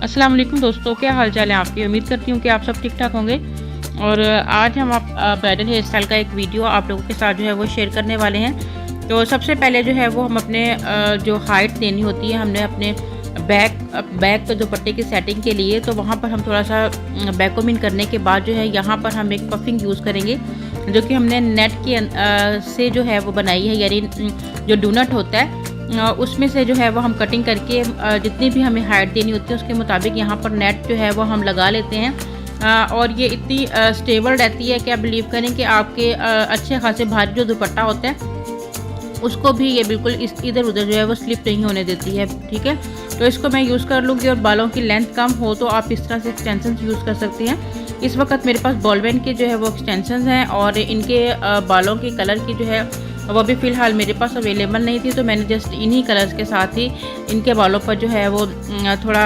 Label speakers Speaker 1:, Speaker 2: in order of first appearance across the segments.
Speaker 1: अस्सलाम वालेकुम दोस्तों, क्या हाल चाल है आपकी। उम्मीद करती हूँ कि आप सब ठीक ठाक होंगे। और आज हम आप ब्राइडल हेयर स्टाइल का एक वीडियो आप लोगों के साथ जो है वो शेयर करने वाले हैं। तो सबसे पहले जो है वो हम अपने जो हाइट देनी होती है, हमने अपने बैक के दुपट्टे की सेटिंग के लिए, तो वहाँ पर हम थोड़ा सा बैकोमिन करने के बाद जो है यहाँ पर हम एक पफिंग यूज़ करेंगे, जो कि हमने नेट के से जो है वो बनाई है, यानी जो डोनट होता है उसमें से जो है वो हम कटिंग करके जितनी भी हमें हाइट देनी होती है उसके मुताबिक यहाँ पर नेट जो है वो हम लगा लेते हैं। और ये इतनी स्टेबल रहती है कि आप बिलीव करें कि आपके अच्छे खासे भारी जो दुपट्टा होता है उसको भी ये बिल्कुल इस इधर उधर जो है वो स्लिप नहीं होने देती है। ठीक है, तो इसको मैं यूज़ कर लूँगी। और बालों की लेंथ कम हो तो आप इस तरह से एक्सटेंशन यूज़ कर सकती हैं। इस वक्त मेरे पास बॉलबैंड के जो है वो एक्सटेंशन हैं और इनके बालों के कलर की जो है वो भी फ़िलहाल मेरे पास अवेलेबल नहीं थी, तो मैंने जस्ट इन्हीं कलर्स के साथ ही इनके बालों पर जो है वो थोड़ा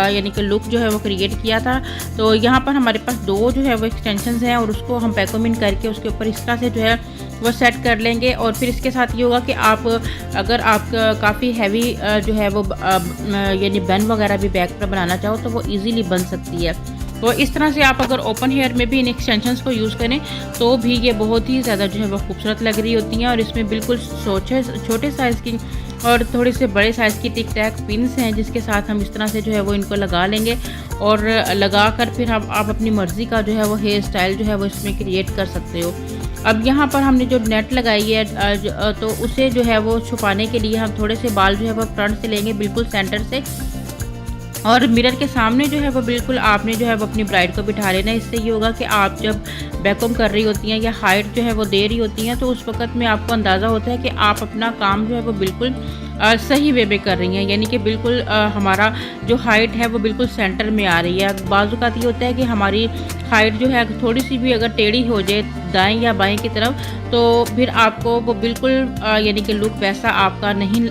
Speaker 1: यानी कि लुक जो है वो क्रिएट किया था। तो यहाँ पर हमारे पास दो जो है वो एक्सटेंशंस हैं और उसको हम पैकोमिन करके उसके ऊपर इस तरह से जो है वो सेट कर लेंगे। और फिर इसके साथ ये होगा कि आप अगर आप काफ़ी हैवी जो है वो यानी बन वगैरह भी बैक पर बनाना चाहो तो वो ईज़िली बन सकती है। तो इस तरह से आप अगर ओपन हेयर में भी इन एक्सटेंशंस को यूज़ करें तो भी ये बहुत ही ज़्यादा जो है वो खूबसूरत लग रही होती हैं। और इसमें बिल्कुल छोटे साइज़ की और थोड़े से बड़े साइज़ की टिक टैक पिन्स हैं, जिसके साथ हम इस तरह से जो है वो इनको लगा लेंगे और लगा कर फिर आप अपनी मर्ज़ी का जो है वो हेयर स्टाइल जो है वो इसमें क्रिएट कर सकते हो। अब यहाँ पर हमने जो नेट लगाई है तो उसे जो है वो छुपाने के लिए हम थोड़े से बाल जो है वो फ्रंट से लेंगे, बिल्कुल सेंटर से, और मिरर के सामने जो है वो बिल्कुल आपने जो है वो अपनी ब्राइड को बिठा लेना है। इससे ये होगा कि आप जब बैककॉम कर रही होती हैं या हाइट जो है वो दे रही होती हैं तो उस वक्त में आपको अंदाज़ा होता है कि आप अपना काम जो है वो बिल्कुल सही वे में कर रही हैं, यानी कि बिल्कुल हमारा जो हाइट है वो बिल्कुल सेंटर में आ रही है। बाज़ औक़ात ये होता है कि हमारी हाइट जो है थोड़ी सी भी अगर टेढ़ी हो जाए दाएं या बाएं की तरफ तो फिर आपको वो बिल्कुल यानी कि लुक वैसा आपका नहीं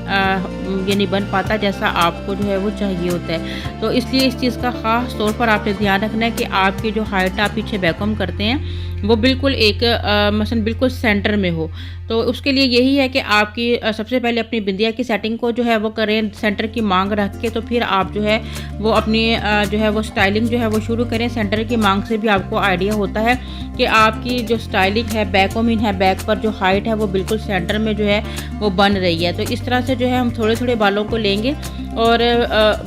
Speaker 1: यानी बन पाता जैसा आपको जो है वो चाहिए होता है। तो इसलिए इस चीज़ का ख़ास तौर पर आपने ध्यान रखना है कि आपकी जो हाइट आप पीछे बैककॉम करते हैं वो बिल्कुल एक मसलन बिल्कुल सेंटर में हो। तो उसके लिए यही है कि आपकी सबसे पहले अपनी बिंदिया की सेटिंग को जो है वो करें सेंटर की मांग रख के, तो फिर आप जो है वो अपनी जो है वो स्टाइलिंग जो है वो शुरू करें। सेंटर की मांग से भी आपको आइडिया होता है कि आपकी जो स्टाइलिंग है बैकोमिन है, बैक पर जो हाइट है वो बिल्कुल सेंटर में जो है वो बन रही है। तो इस तरह से जो है हम थोड़े थोड़े बालों को लेंगे और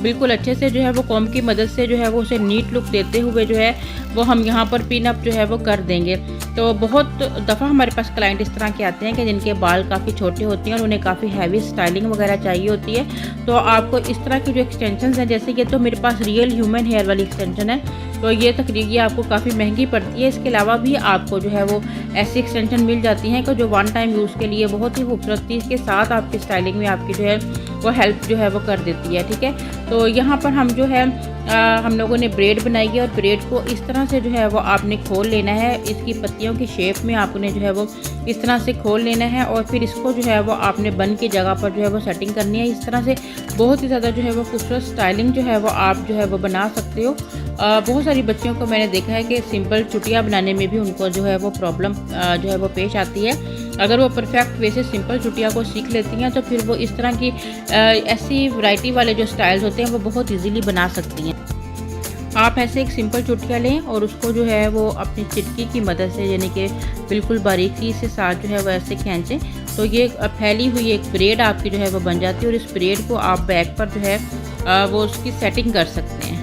Speaker 1: बिल्कुल अच्छे से जो है वो कॉम्ब की मदद से जो है वो उसे नीट लुक देते हुए जो है वो हम यहाँ पर पिन अप जो है वो कर देंगे। तो बहुत दफ़ा हमारे पास क्लाइंट इस तरह के आते हैं कि जिनके बाल काफ़ी छोटे होते हैं और उन्हें काफ़ी हैवी स्टाइलिंग वगैरह चाहिए होती है। तो आपको इस तरह की जो एक्सटेंशंस हैं, जैसे ये तो मेरे पास रियल ह्यूमन हेयर वाली एक्सटेंशन है, तो ये तकरीबन आपको काफ़ी महंगी पड़ती है। इसके अलावा भी आपको जो है वो ऐसी एक्सटेंशन मिल जाती हैं कि जो वन टाइम यूज़ के लिए बहुत ही खूबसूरती के साथ आपकी स्टाइलिंग में आपकी जो है वो हेल्प जो है वो कर देती है। ठीक है, तो यहाँ पर हम जो है हम लोगों ने ब्रेड बनाई है और ब्रेड को इस तरह से जो है वो आपने खोल लेना है। इसकी पत्तियों की शेप में आपने जो है वो इस तरह से खोल लेना है और फिर इसको जो है वो आपने बन की जगह पर जो है वो सेटिंग करनी है। इस तरह से बहुत ही ज़्यादा जो है वो खूबसूरत स्टाइलिंग जो है वो आप जो है वो बना सकते हो। बहुत सारी बच्चियों को मैंने देखा है कि सिंपल चुटिया बनाने में भी उनको जो है वो प्रॉब्लम जो है वो पेश आती है। अगर वो परफेक्ट वे से सिंपल चुटिया को सीख लेती हैं तो फिर वो इस तरह की ऐसी वैरायटी वाले जो स्टाइल्स होते हैं वो बहुत इजीली बना सकती हैं। आप ऐसे एक सिंपल चुटिया लें और उसको जो है वो अपनी चिटकी की मदद से यानी कि बिल्कुल बारीकी से साथ जो है वो ऐसे खींचें तो ये फैली हुई एक ब्रेड आपकी जो है वो बन जाती है और इस ब्रेड को आप बैक पर जो है वो उसकी सेटिंग कर सकते हैं।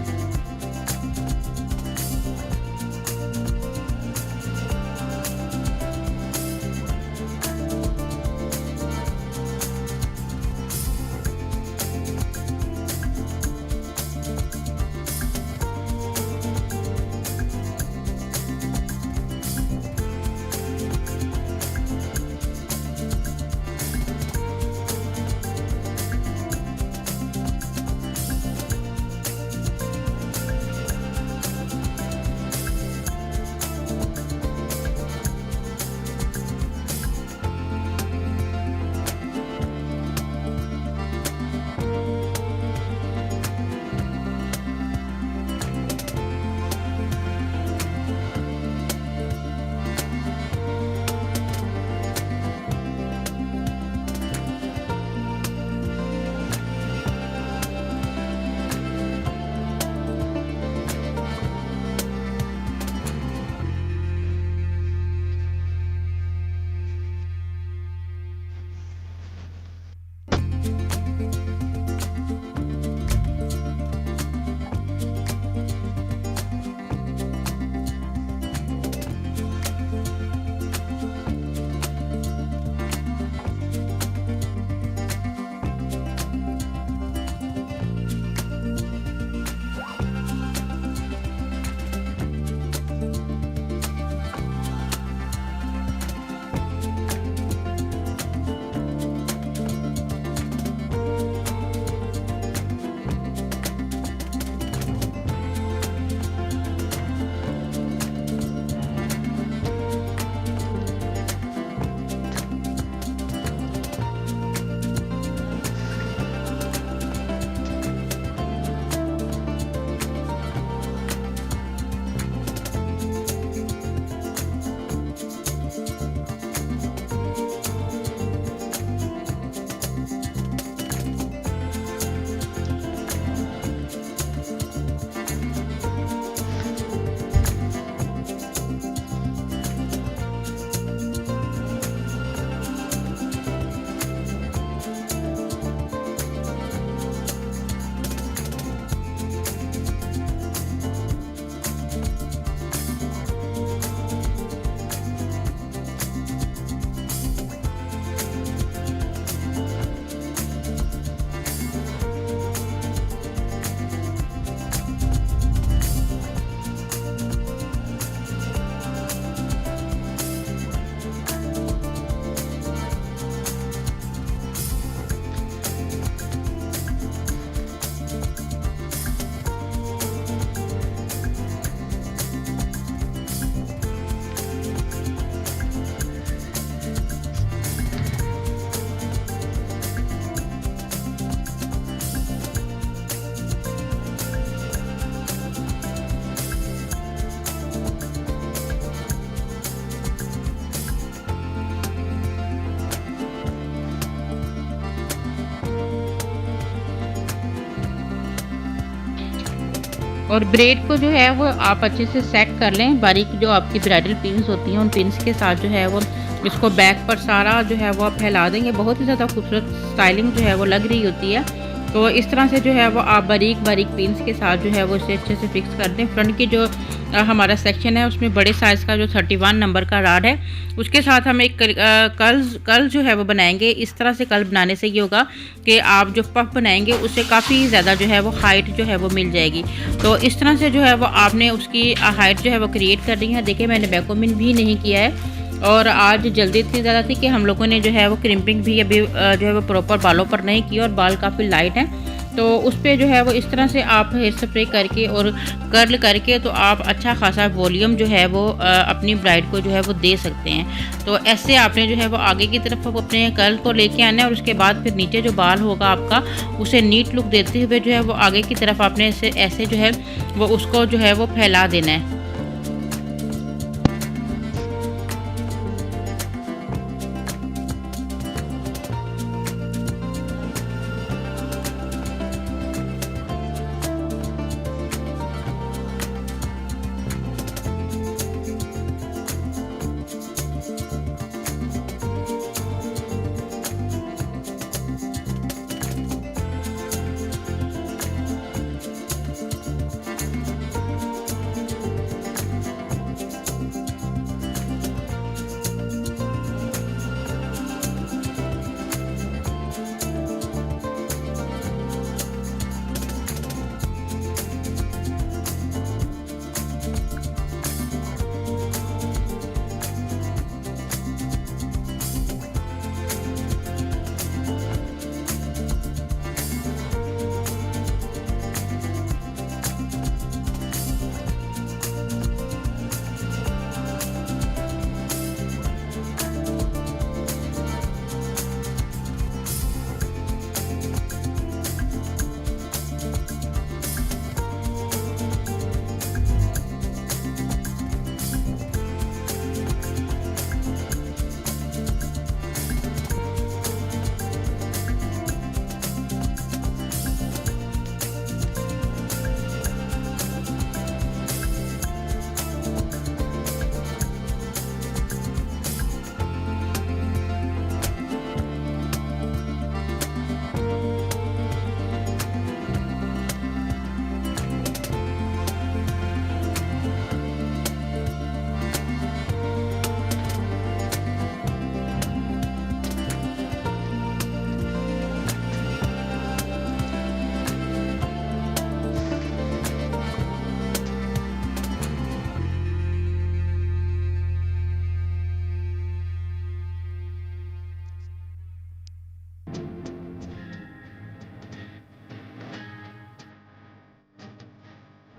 Speaker 1: और ब्रेड को जो है वो आप अच्छे से सेट कर लें। बारीक जो आपकी ब्राइडल पिन्स होती हैं उन पिन्स के साथ जो है वो इसको बैक पर सारा जो है वो आप फैला देंगे। बहुत ही ज़्यादा खूबसूरत स्टाइलिंग जो है वो लग रही होती है। तो इस तरह से जो है वो आप बारीक बारीक पिन्स के साथ जो है वो इसे अच्छे से फिक्स कर दें। फ्रंट की जो हमारा सेक्शन है उसमें बड़े साइज़ का जो 31 नंबर का राड है उसके साथ हम एक कर्ल जो है वो बनाएंगे। इस तरह से कर्ल बनाने से ये होगा कि आप जो पफ बनाएंगे उससे काफ़ी ज़्यादा जो है वो हाइट जो है वो मिल जाएगी। तो इस तरह से जो है वो आपने उसकी हाइट जो है वो क्रिएट कर रही है। देखिए मैंने बैकोमिन भी नहीं किया है और आज जल्दी इतनी ज़्यादा थी कि हम लोगों ने जो है वो क्रिम्पिंग भी अभी जो है वो प्रॉपर बालों पर नहीं की और बाल काफ़ी लाइट हैं। तो उस पर जो है वो इस तरह से आप हेयर स्प्रे करके और कर्ल करके तो आप अच्छा खासा वॉल्यूम जो है वो अपनी ब्राइड को जो है वो दे सकते हैं। तो ऐसे आपने जो है वो आगे की तरफ अपने कर्ल को लेके आना है और उसके बाद फिर नीचे जो बाल होगा आपका उसे नीट लुक देते हुए जो है वो आगे की तरफ आपने ऐसे जो है वो उसको जो है वो फैला देना है।